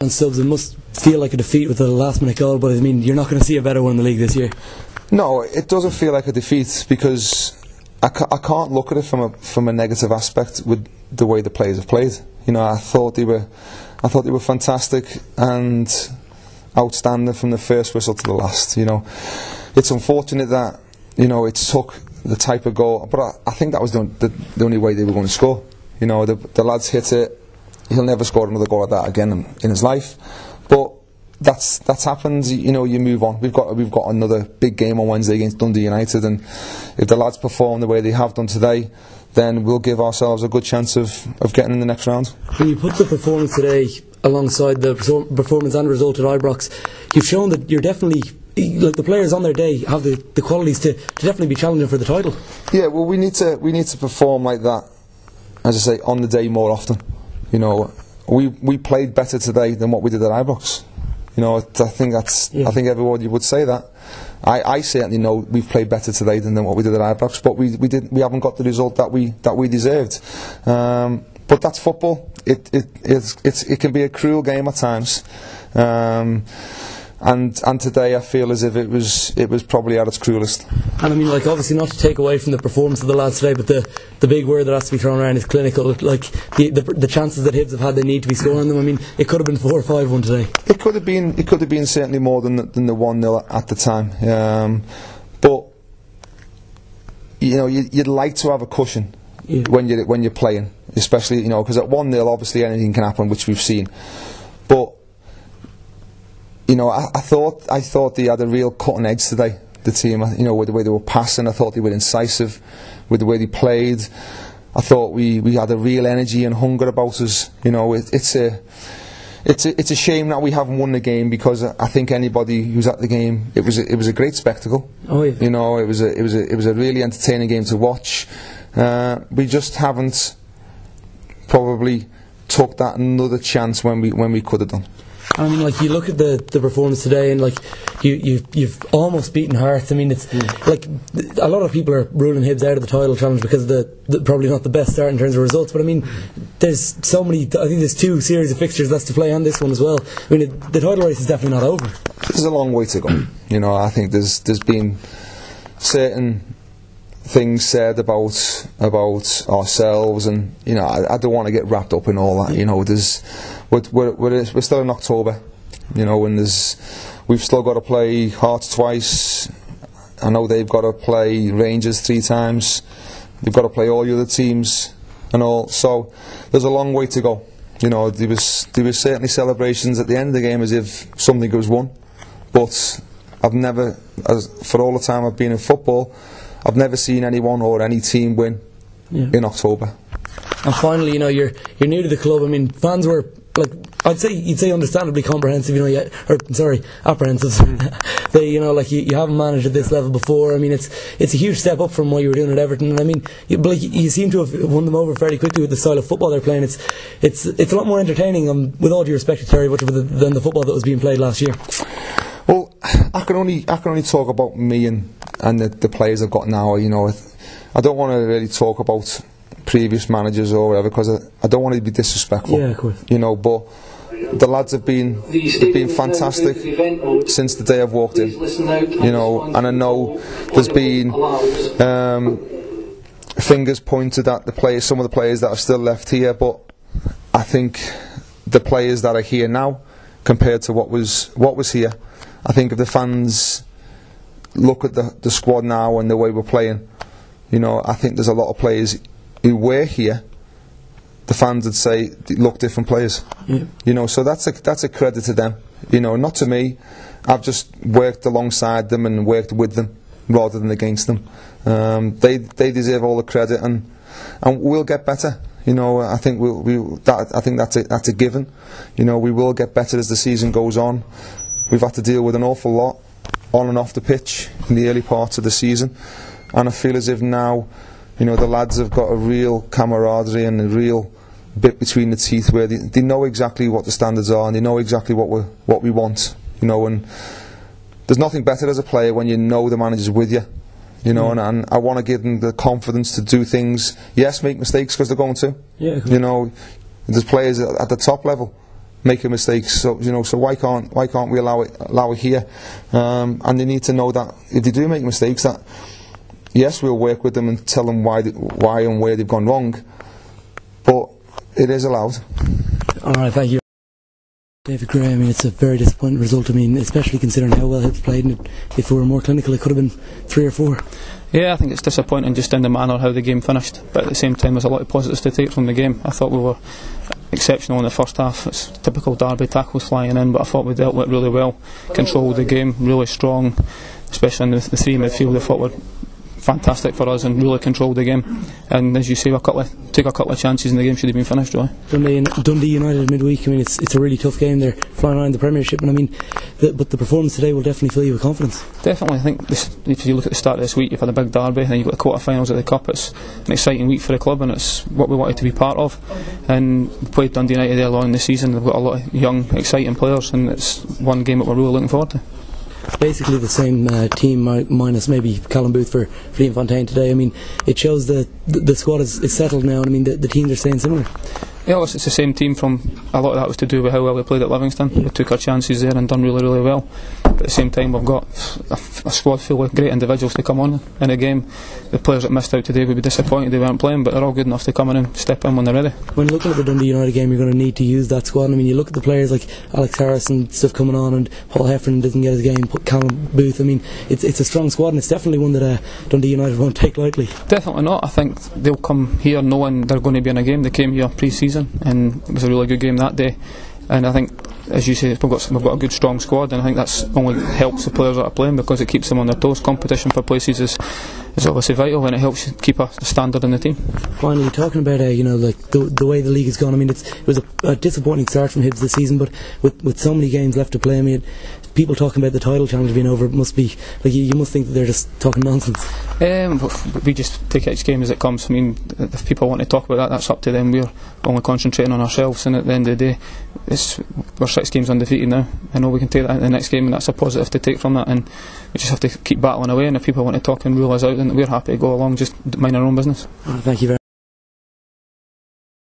And Stubbs, it must feel like a defeat with the last minute goal, but I mean, you're not going to see a better one in the league this year. No, it doesn't feel like a defeat because I can't look at it from a negative aspect with the way the players have played. You know, I thought they were fantastic and outstanding from the first whistle to the last. You know, it's unfortunate that it took the type of goal, but I think that was the only way they were going to score. You know, the lads hit it. He'll never score another goal like that again in his life. But that's happened. You know, you move on. We've got another big game on Wednesday against Dundee United, and if the lads perform the way they have done today, then we'll give ourselves a good chance of getting in the next round. When you put the performance today alongside the performance and result at Ibrox, you've shown that you're definitely, like, the players on their day have the qualities to definitely be challenging for the title. Yeah, well, we need to perform like that, as I say, on the day more often. You know, we played better today than what we did at Ibrox. You know, I think everybody would say that. I certainly know we've played better today than what we did at Ibrox, but we haven't got the result that we deserved. But that's football. It can be a cruel game at times. And today I feel as if it was probably at its cruelest. And I mean, like, obviously not to take away from the performance of the lads today, but the big word that has to be thrown around is clinical. Like, the chances that Hibs have had, they need to be scoring them. I mean, it could have been 4 or 5-1 today. It could have been certainly more than the 1-0 at the time. But you know, you'd like to have a cushion when you're playing, especially, you know, because at 1-0 obviously anything can happen, which we've seen. But you know, I thought they had a real cutting edge today, the team. You know, with the way they were passing, I thought they were incisive with the way they played. I thought we had a real energy and hunger about us. You know, it's a shame that we haven't won the game, because I think anybody who's at the game, it was a great spectacle. Oh yeah. You know, it was a really entertaining game to watch. We just haven't probably took that another chance when we could have done. I mean, like, you look at the performance today, and like you've almost beaten Hearts. I mean, it's like a lot of people are ruling Hibs out of the title challenge because of the probably not the best start in terms of results. But I mean, there's so many. I think there's 2 series of fixtures left to play on this one as well. I mean, the title race is definitely not over. There's a long way to go. You know, I think there's been certain things said about ourselves, and you know, I don't want to get wrapped up in all that. You know, we're still in October, you know, and we've still got to play Hearts twice. I know they've got to play Rangers 3 times. They've got to play all the other teams and all. So there's a long way to go. You know, there was certainly celebrations at the end of the game as if something was won, but I've never, for all the time I've been in football, I've never seen anyone or any team win in October. And finally, you know, you're new to the club. I mean, fans were, like, you'd say understandably comprehensive, you know, apprehensive. They, you know, like, you haven't managed at this level before. I mean, it's a huge step up from what you were doing at Everton. And I mean, you seem to have won them over fairly quickly with the style of football they're playing. It's a lot more entertaining, with all due respect to Terry Butcher, than the football that was being played last year. Well, I can only talk about me and the players I've got now. You know, I don't want to really talk about previous managers or whatever, because I don't want to be disrespectful. Yeah, of course. You know, but the lads have been fantastic since the day I've walked in. You know, and I know there's been fingers pointed at some of the players that are still left here, but I think the players that are here now compared to what was here, I think if the fans look at the squad now and the way we're playing, you know, I think there's a lot of players who were here, the fans would say look different players. Yeah. You know, so that's a credit to them. You know, not to me. I've just worked alongside them and worked with them rather than against them. They deserve all the credit, and we'll get better. You know, I think I think that's a given. You know, we will get better as the season goes on. We've had to deal with an awful lot on and off the pitch in the early parts of the season, and I feel as if now, you know, the lads have got a real camaraderie and a real bit between the teeth where they know exactly what the standards are, and they know exactly what we want. You know, and there's nothing better as a player when you know the manager's with you. You know, and I want to give them the confidence to do things. Yes, make mistakes, because they're going to. Yeah. You know, there's players at the top level making mistakes. So so why can't we allow it here? And they need to know that if they do make mistakes, that yes, we'll work with them and tell them why and where they've gone wrong, but it is allowed. All right, thank you, David Gray. I mean, it's a very disappointing result. I mean, especially considering how well Hibs played, and if we were more clinical, it could have been 3 or 4. Yeah, I think it's disappointing just in the manner how the game finished, but at the same time there's a lot of positives to take from the game. I thought we were exceptional in the first half. It's typical Derby tackles flying in, but I thought we dealt with it really well, controlled the game, really strong, especially in the three midfield. I thought were fantastic for us and really controlled the game, and as you say, took a couple of chances and the game should have been finished, really. Dundee United midweek, I mean, it's a really tough game. They're flying around the Premiership, and I mean, but the performance today will definitely fill you with confidence. Definitely. I think if you look at the start of this week, you've had a big derby and then you've got the quarter-finals of the Cup. It's an exciting week for the club and it's what we wanted to be part of, and we played Dundee United early on in the season. They've got a lot of young, exciting players, and it's one game that we're really looking forward to. Basically the same team minus maybe Callum Booth for Liam Fontaine today. I mean, it shows the squad is settled now, and I mean the teams are staying similar. Yeah, it's the same team. From a lot of that was to do with how well we played at Livingston. We took our chances there and done really, really well. But at the same time, we've got a squad full of great individuals to come on in a game. The players that missed out today would be disappointed they weren't playing, but they're all good enough to come in and step in when they're ready. When looking at the Dundee United game, you're going to need to use that squad. I mean, you look at the players like Alex Harris and stuff coming on, and Paul Heffernan doesn't get his game, Callum Booth. I mean, it's a strong squad, and it's definitely one that Dundee United won't take lightly. Definitely not. I think they'll come here knowing they're going to be in a game. They came here pre-season and it was a really good game that day, and I think, as you say, we've got a good strong squad, and I think that's only helps the players that are playing because it keeps them on their toes. Competition for places is obviously vital, and it helps keep a standard in the team. Finally, talking about like the way the league has gone, I mean, it was a disappointing start from Hibs this season, but with so many games left to play, I mean, people talking about the title challenge being over, it must be like you must think that they're just talking nonsense. We just take each game as it comes. I mean, if people want to talk about that, that's up to them. We're only concentrating on ourselves, and at the end of the day, we're 6 games undefeated now. I know we can take that in the next game, and that's a positive to take from that, and we just have to keep battling away, and if people want to talk and rule us out, then we're happy to go along, just mind our own business. Thank you very much.